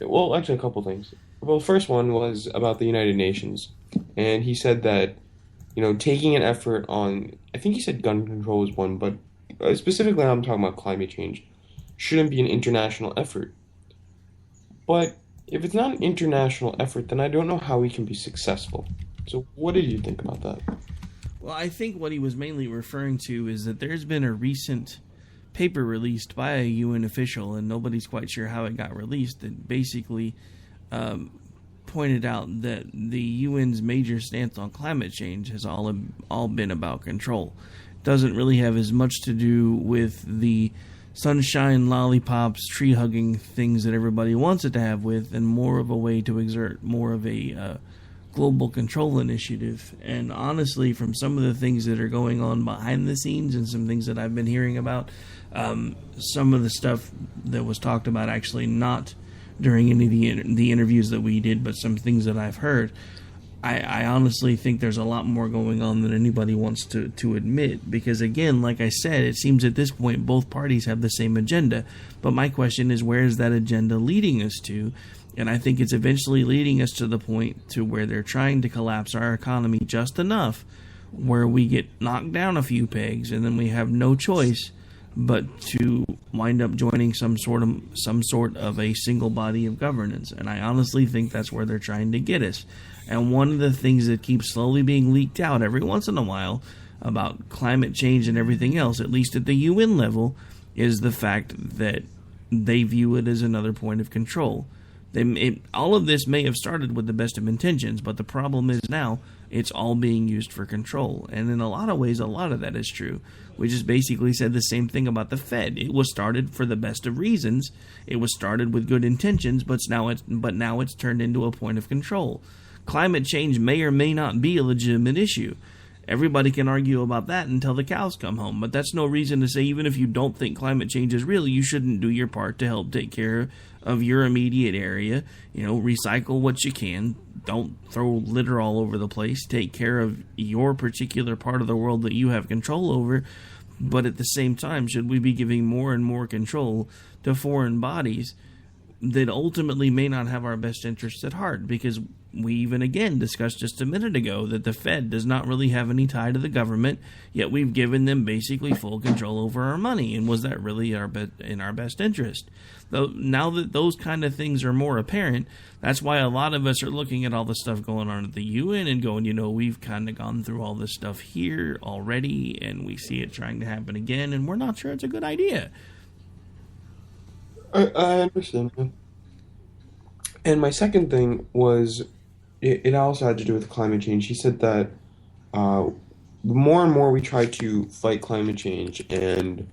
Well, actually, a couple things. Well, the first one was about the United Nations, and he said that, you know, taking an effort on, I think he said gun control was one, but specifically I'm talking about climate change, shouldn't be an international effort. But if it's not an international effort, then I don't know how we can be successful. So what did you think about that? Well, I think what he was mainly referring to is that there's been a recent paper released by a UN official, and nobody's quite sure how it got released, that basically pointed out that the UN's major stance on climate change has all been about control. It doesn't really have as much to do with the sunshine, lollipops, tree-hugging things that everybody wants it to have with, and more of a way to exert more of a global control initiative. And honestly, from some of the things that are going on behind the scenes and some things that I've been hearing about, some of the stuff that was talked about, actually not during any of the interviews that we did, but some things that I've heard, I honestly think there's a lot more going on than anybody wants to admit. Because again, like I said, it seems at this point both parties have the same agenda. But my question is, where is that agenda leading us to? And I think it's eventually leading us to the point to where they're trying to collapse our economy just enough where we get knocked down a few pegs, and then we have no choice but to wind up joining some sort of a single body of governance. And I honestly think that's where they're trying to get us. And one of the things that keeps slowly being leaked out every once in a while about climate change and everything else, at least at the UN level, is the fact that they view it as another point of control. All of this may have started with the best of intentions, but the problem is now it's all being used for control. And in a lot of ways, a lot of that is true. We just basically said the same thing about the Fed. It was started for the best of reasons. It was started with good intentions, but now it's turned into a point of control. Climate change may or may not be a legitimate issue. Everybody can argue about that until the cows come home, but that's no reason to say even if you don't think climate change is real, you shouldn't do your part to help take care of your immediate area. You know, recycle what you can. Don't throw litter all over the place. Take care of your particular part of the world that you have control over. But at the same time, should we be giving more and more control to foreign bodies that ultimately may not have our best interests at heart? Because we even again discussed just a minute ago that the Fed does not really have any tie to the government, yet we've given them basically full control over our money. And was that really in our best interest? Though now that those kind of things are more apparent, that's why a lot of us are looking at all the stuff going on at the UN and going, you know, we've kind of gone through all this stuff here already, and we see it trying to happen again, and we're not sure it's a good idea. I understand. And my second thing was, it also had to do with climate change. He said that the more and more we try to fight climate change and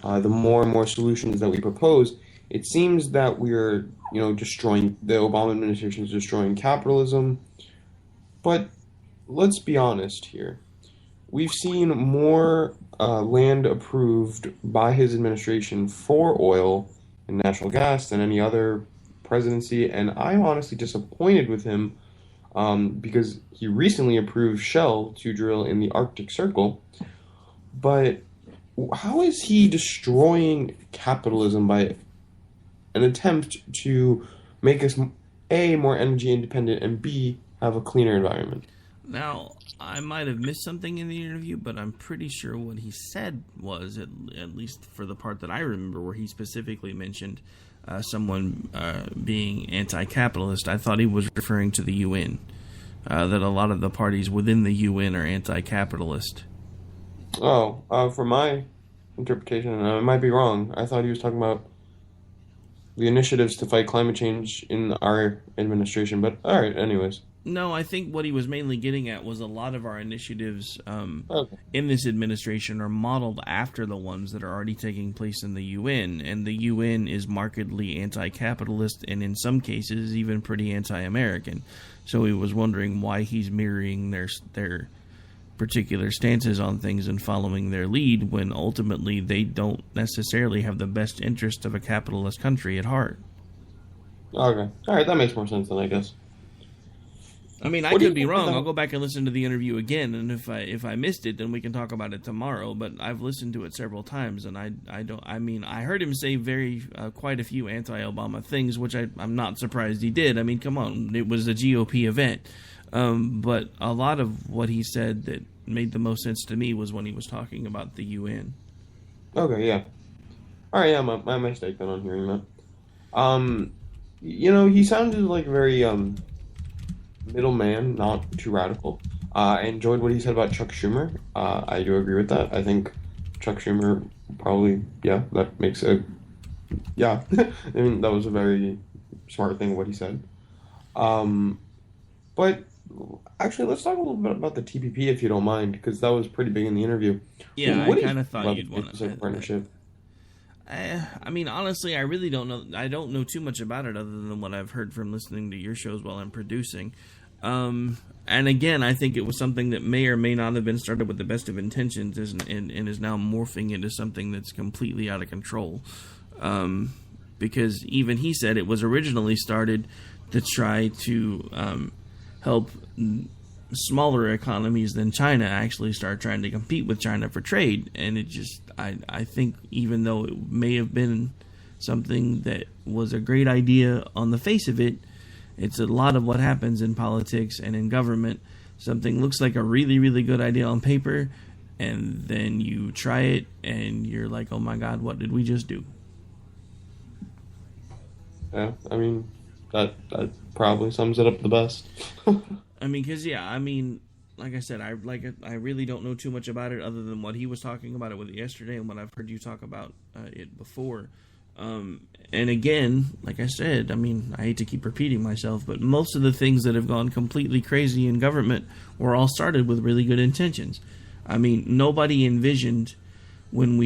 the more and more solutions that we propose, it seems that we're, destroying, the Obama administration is destroying capitalism. But let's be honest here. We've seen more land approved by his administration for oil and natural gas than any other presidency, and I'm honestly disappointed with him because he recently approved Shell to drill in the Arctic Circle. But how is he destroying capitalism by an attempt to make us A, more energy independent, and B, have a cleaner environment? Now, I might have missed something in the interview, but I'm pretty sure what he said was, at least for the part that I remember, where he specifically mentioned someone being anti-capitalist. I thought he was referring to the UN, that a lot of the parties within the UN are anti-capitalist. Oh, from my interpretation, and I might be wrong, I thought he was talking about the initiatives to fight climate change in our administration, but alright, anyways. No, I think what he was mainly getting at was a lot of our initiatives in this administration are modeled after the ones that are already taking place in the UN, and the UN is markedly anti-capitalist and in some cases even pretty anti-American. So he was wondering why he's mirroring their particular stances on things and following their lead when ultimately they don't necessarily have the best interest of a capitalist country at heart. Okay. Alright, that makes more sense then, I guess. I mean, I could be wrong. I'll go back and listen to the interview again, and if I missed it, then we can talk about it tomorrow. But I've listened to it several times, and I heard him say quite a few anti-Obama things, which I'm not surprised he did. I mean, come on, it was a GOP event. But a lot of what he said that made the most sense to me was when he was talking about the UN. Okay, yeah. Alright, yeah, my mistake then on hearing that. He sounded like very, middleman, not too radical. I enjoyed what he said about Chuck Schumer. I do agree with that. I think Chuck Schumer probably, that makes I mean, that was a very smart thing what he said. But actually, let's talk a little bit about the TPP if you don't mind, because that was pretty big in the interview. Yeah, I kind of thought you'd want to partnership. I mean, honestly, I really don't know. I don't know too much about it other than what I've heard from listening to your shows while I'm producing. And again, I think it was something that may or may not have been started with the best of intentions and is now morphing into something that's completely out of control. Because even he said it was originally started to try to help smaller economies than China actually start trying to compete with China for trade. And it just, I think even though it may have been something that was a great idea on the face of it, it's a lot of what happens in politics and in government. Something looks like a really, really good idea on paper, and then you try it and you're like, oh my God, what did we just do? Yeah, I mean, that probably sums it up the best. I mean, because, like I said, I really don't know too much about it other than what he was talking about it with yesterday and what I've heard you talk about it before. And again, like I said, I mean, I hate to keep repeating myself, but most of the things that have gone completely crazy in government were all started with really good intentions. I mean, nobody envisioned when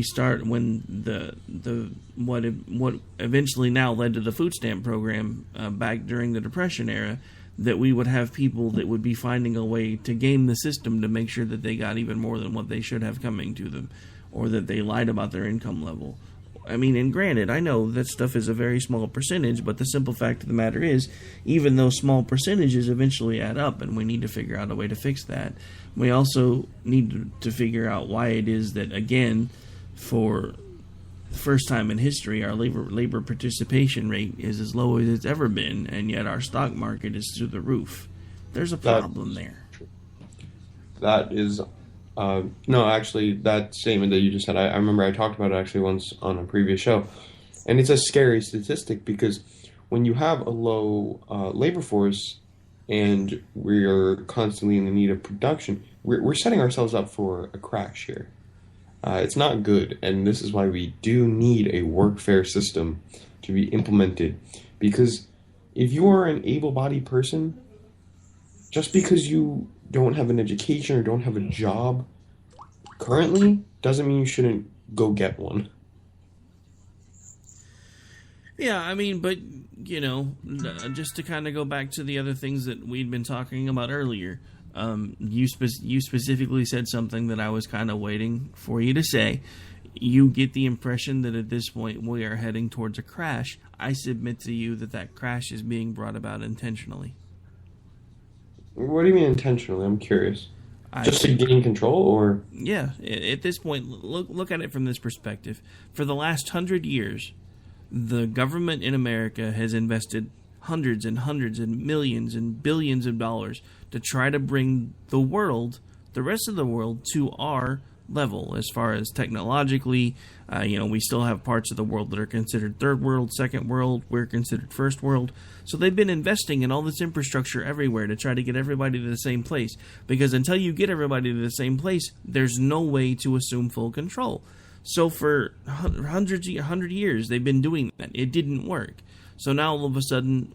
what eventually now led to the food stamp program back during the Depression era, that we would have people that would be finding a way to game the system to make sure that they got even more than what they should have coming to them, or that they lied about their income level. I mean, and granted, I know that stuff is a very small percentage, but the simple fact of the matter is, even those small percentages eventually add up, and we need to figure out a way to fix that. We also need to figure out why it is that, again, for the first time in history, our labor participation rate is as low as it's ever been, and yet our stock market is through the roof. There's a problem there. That is... no, actually, that statement that you just said, I remember I talked about it actually once on a previous show. And it's a scary statistic because when you have a low labor force and we're constantly in the need of production, we're setting ourselves up for a crash here. It's not good, and this is why we do need a workfare system to be implemented. Because if you are an able-bodied person, just because you don't have an education or don't have a job currently doesn't mean you shouldn't go get one. Yeah, I mean, but, just to kind of go back to the other things that we'd been talking about earlier, you specifically said something that I was kind of waiting for you to say. You get the impression that at this point we are heading towards a crash. I submit to you that crash is being brought about intentionally. What do you mean intentionally? I'm curious. Just to gain control, or? Yeah, at this point, look at it from this perspective. For the last 100 years, the government in America has invested hundreds and hundreds and millions and billions of dollars to try to bring the rest of the world, to our level as far as technologically. We still have parts of the world that are considered third world, second world. We're considered first world. So they've been investing in all this infrastructure everywhere to try to get everybody to the same place. Because until you get everybody to the same place, there's no way to assume full control. So for 100 years, they've been doing that. It didn't work. So now all of a sudden,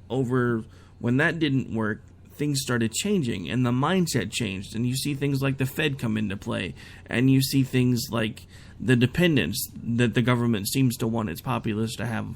when that didn't work, things started changing and the mindset changed, and you see things like the Fed come into play, and you see things like the dependence that the government seems to want its populace to have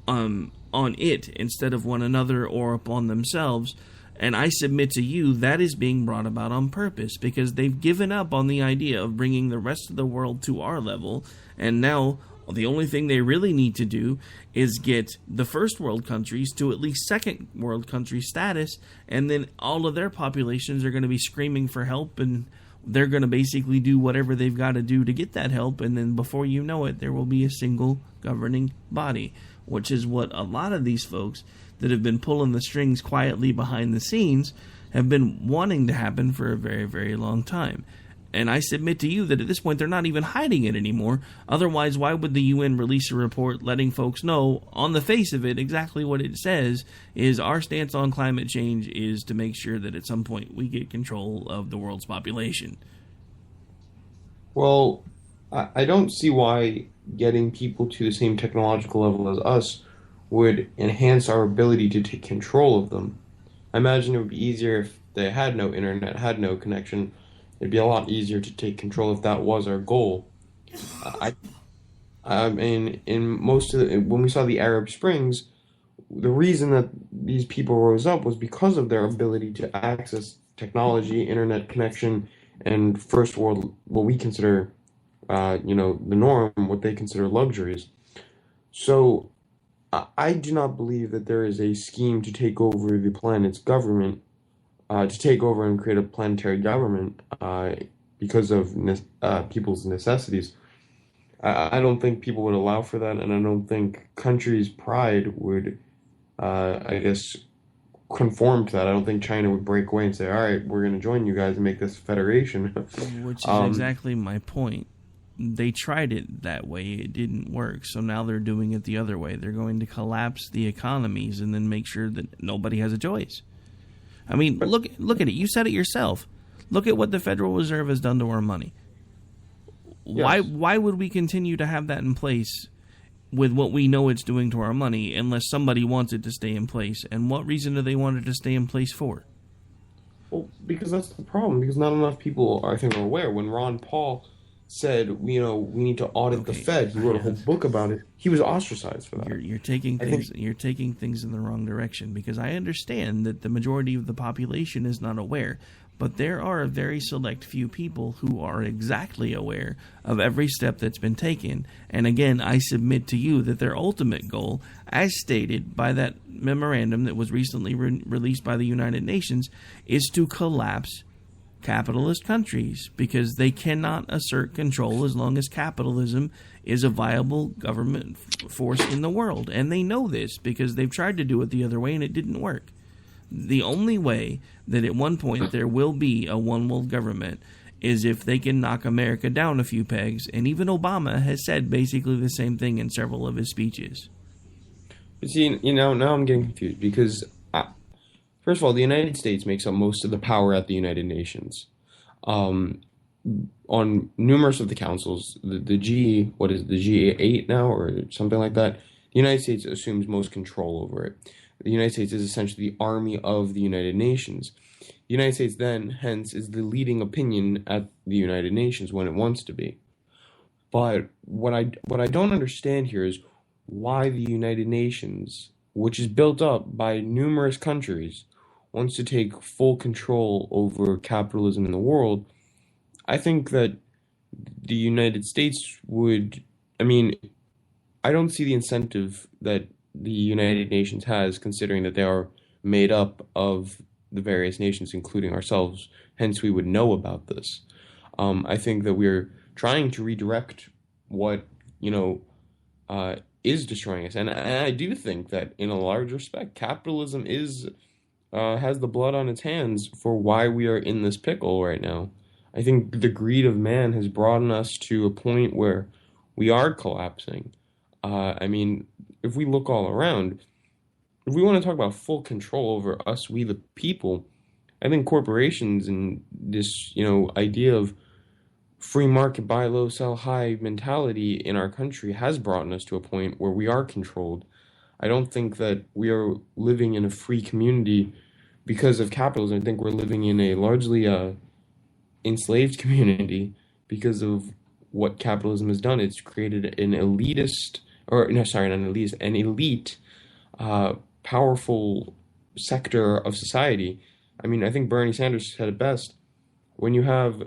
on it instead of one another or upon themselves. And I submit to you that is being brought about on purpose, because they've given up on the idea of bringing the rest of the world to our level, and now the only thing they really need to do is get the first world countries to at least second world country status, and then all of their populations are going to be screaming for help, and they're going to basically do whatever they've got to do to get that help, and then before you know it, there will be a single governing body, which is what a lot of these folks that have been pulling the strings quietly behind the scenes have been wanting to happen for a very, very long time. And I submit to you that at this point they're not even hiding it anymore. Otherwise, why would the UN release a report letting folks know, on the face of it, exactly what it says is our stance on climate change is to make sure that at some point we get control of the world's population? Well, I don't see why getting people to the same technological level as us would enhance our ability to take control of them. I imagine it would be easier if they had no internet, had no connection. It'd be a lot easier to take control if that was our goal. When we saw the Arab Springs, the reason that these people rose up was because of their ability to access technology, internet connection, and first world, what we consider, the norm, what they consider luxuries. So I do not believe that there is a scheme to take over the planet's government, to take over and create a planetary government because of people's necessities. I don't think people would allow for that, and I don't think countries' pride would, conform to that. I don't think China would break away and say, all right, we're going to join you guys and make this federation. Which is exactly my point. They tried it that way. It didn't work. So now they're doing it the other way. They're going to collapse the economies and then make sure that nobody has a choice. I mean, look at it. You said it yourself. Look at what the Federal Reserve has done to our money. Yes. Why would we continue to have that in place with what we know it's doing to our money unless somebody wants it to stay in place? And what reason do they want it to stay in place for? Well, because that's the problem. Because not enough people, I think, are aware. When Ron Paul said, we need to audit the Fed, he wrote a whole book about it. He was ostracized for that. You're taking things in the wrong direction, because I understand that the majority of the population is not aware, but there are a very select few people who are exactly aware of every step that's been taken. And again, I submit to you that their ultimate goal, as stated by that memorandum that was recently released by the United Nations, is to collapse capitalist countries, because they cannot assert control as long as capitalism is a viable government force in the world. And they know this because they've tried to do it the other way and it didn't work. The only way that at one point there will be a one world government is if they can knock America down a few pegs, and even Obama has said basically the same thing in several of his speeches. See, now I'm getting confused, because first of all, the United States makes up most of the power at the United Nations. On numerous of the councils, the G8 now, or something like that, the United States assumes most control over it. The United States is essentially the army of the United Nations. The United States then, hence, is the leading opinion at the United Nations when it wants to be. But what I don't understand here is why the United Nations, which is built up by numerous countries, wants to take full control over capitalism in the world. I think that the United States would, I don't see the incentive that the United Nations has, considering that they are made up of the various nations, including ourselves. Hence, we would know about this. I think that we're trying to redirect what, is destroying us. And I do think that, in a large respect, capitalism is has the blood on its hands for why we are in this pickle right now. I think the greed of man has brought us to a point where we are collapsing. I mean, if we look all around, if we want to talk about full control over us, we the people, I think corporations and this, idea of free market, buy low, sell high mentality in our country has brought us to a point where we are controlled. I don't think that we are living in a free community because of capitalism. I think we're living in a largely enslaved community because of what capitalism has done. It's created an elitist, an elite, powerful sector of society. I mean, I think Bernie Sanders said it best. When you have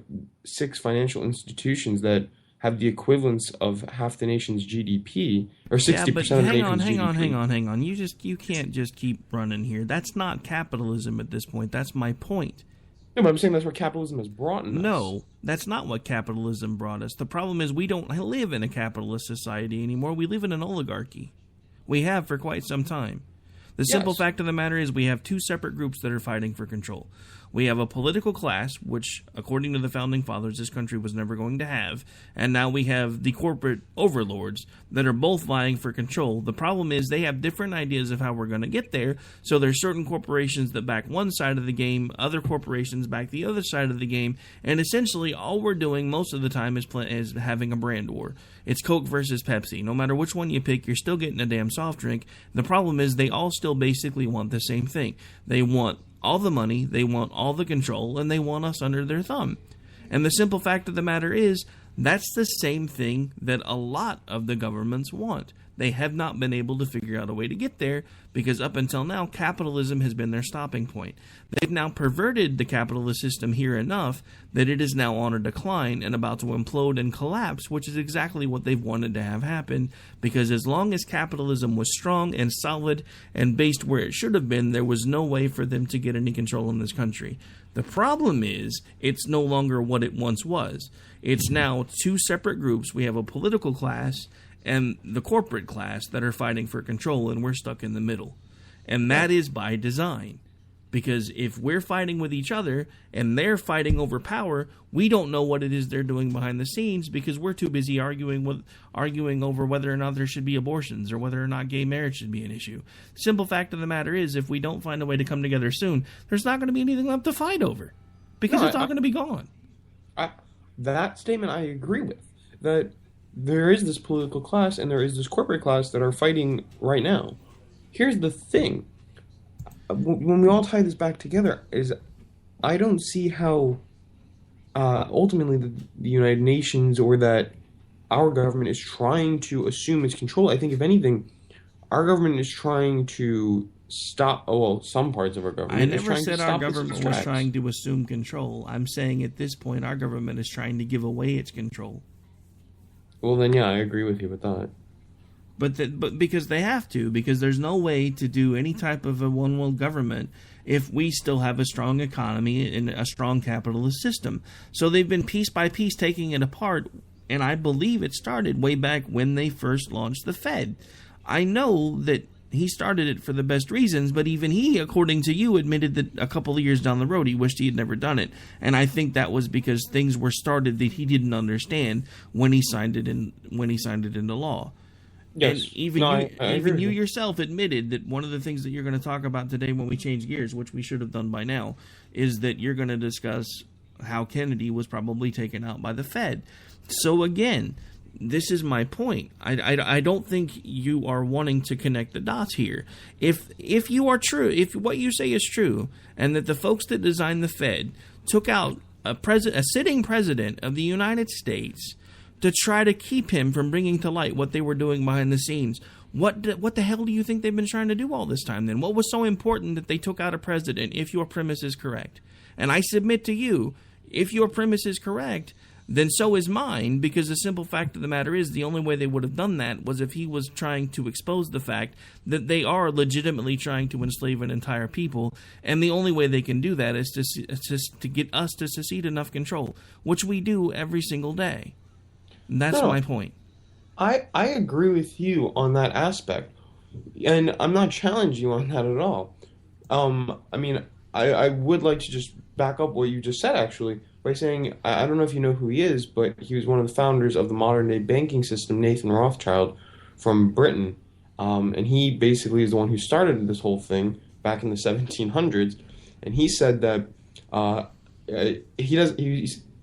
6 financial institutions that have the equivalence of half the nation's GDP, or 60% of the nation's GDP. Hang on. You can't just keep running here. That's not capitalism at this point. That's my point. No, but I'm saying that's what capitalism has brought us. No, that's not what capitalism brought us. The problem is we don't live in a capitalist society anymore. We live in an oligarchy. We have for quite some time. The simple fact of the matter is we have 2 separate groups that are fighting for control. We have a political class, which, according to the Founding Fathers, this country was never going to have. And now we have the corporate overlords that are both vying for control. The problem is they have different ideas of how we're going to get there. So there's certain corporations that back one side of the game, other corporations back the other side of the game. And essentially all we're doing most of the time is having a brand war. It's Coke versus Pepsi. No matter which one you pick, you're still getting a damn soft drink. The problem is they all still basically want the same thing. They want all the money, they want all the control, and they want us under their thumb. And the simple fact of the matter is, that's the same thing that a lot of the governments want. They have not been able to figure out a way to get there because up until now, capitalism has been their stopping point. They've now perverted the capitalist system here enough that it is now on a decline and about to implode and collapse, which is exactly what they've wanted to have happen, because as long as capitalism was strong and solid and based where it should have been, there was no way for them to get any control in this country. The problem is, it's no longer what it once was. It's now 2 separate groups. We have a political class and the corporate class that are fighting for control, and we're stuck in the middle. And that is by design. Because if we're fighting with each other and they're fighting over power, we don't know what it is they're doing behind the scenes because we're too busy arguing over whether or not there should be abortions or whether or not gay marriage should be an issue. The simple fact of the matter is, if we don't find a way to come together soon, there's not going to be anything left to fight over because it's all going to be gone. That statement I agree with. That there is this political class and there is this corporate class that are fighting right now. Here's the thing. When we all tie this back together, is I don't see how ultimately the United Nations or that our government is trying to assume its control. I think, if anything, our government is trying to stop, some parts of our government. I never said our government was trying to assume control. I'm saying at this point our government is trying to give away its control. Well, then, yeah, I agree with you with that. But because they have to, because there's no way to do any type of a one-world government if we still have a strong economy and a strong capitalist system. So they've been piece by piece taking it apart, and I believe it started way back when they first launched the Fed. I know that he started it for the best reasons, but even he, according to you, admitted that a couple of years down the road he wished he had never done it. And I think that was because things were started that he didn't understand when he signed it into law. Yes. And even you yourself admitted that one of the things that you're going to talk about today when we change gears, which we should have done by now, is that you're going to discuss how Kennedy was probably taken out by the Fed. So again, this is my point. I don't think you are wanting to connect the dots here. If you are true, if what you say is true, and that the folks that designed the Fed took out a sitting president of the United States to try to keep him from bringing to light what they were doing behind the scenes, what the hell do you think they've been trying to do all this time then? What was so important that they took out a president, if your premise is correct? And I submit to you, if your premise is correct, then so is mine, because the simple fact of the matter is the only way they would have done that was if he was trying to expose the fact that they are legitimately trying to enslave an entire people, and the only way they can do that is to get us to secede enough control, which we do every single day. And that's my point. I agree with you on that aspect, and I'm not challenging you on that at all. I mean, I would like to just back up what you just said, actually, by saying, I don't know if you know who he is, but he was one of the founders of the modern-day banking system, Nathan Rothschild, from Britain. And he basically is the one who started this whole thing back in the 1700s. And he said that,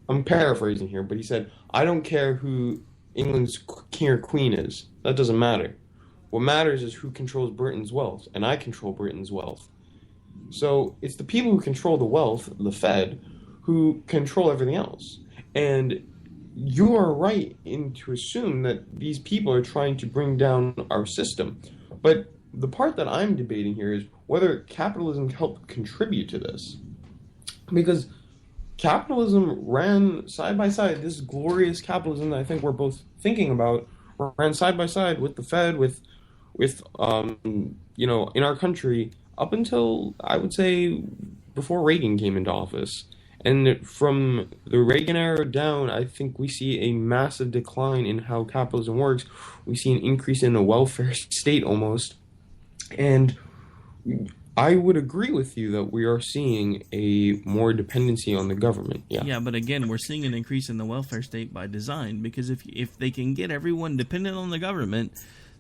I'm paraphrasing here, but he said, I don't care who England's king or queen is. That doesn't matter. What matters is who controls Britain's wealth, and I control Britain's wealth. So it's the people who control the wealth, the Fed, who control everything else. And you are right to assume that these people are trying to bring down our system. But the part that I'm debating here is whether capitalism helped contribute to this. Because capitalism ran side by side, this glorious capitalism that I think we're both thinking about, ran side by side with the Fed, with in our country, up until, I would say, before Reagan came into office. And from the Reagan era down, I think we see a massive decline in how capitalism works. We see an increase in a welfare state almost. And I would agree with you that we are seeing a more dependency on the government. Yeah, but again, we're seeing an increase in the welfare state by design, because if they can get everyone dependent on the government,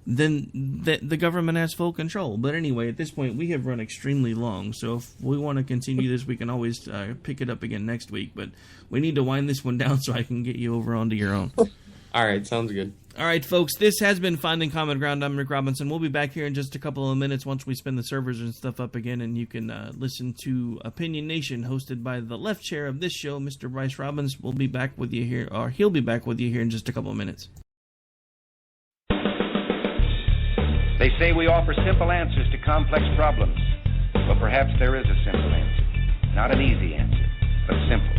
then the government has full control. But anyway, at this point, we have run extremely long, so if we want to continue this, we can always pick it up again next week. But we need to wind this one down so I can get you over onto your own. All right, sounds good. All right, folks, this has been Finding Common Ground. I'm Rick Robinson. We'll be back here in just a couple of minutes once we spin the servers and stuff up again, and you can listen to Opinion Nation, hosted by the left chair of this show, Mr. Bryce Robbins. We'll be back with you here, or he'll be back with you here in just a couple of minutes. They say we offer simple answers to complex problems, but perhaps there is a simple answer. Not an easy answer, but simple.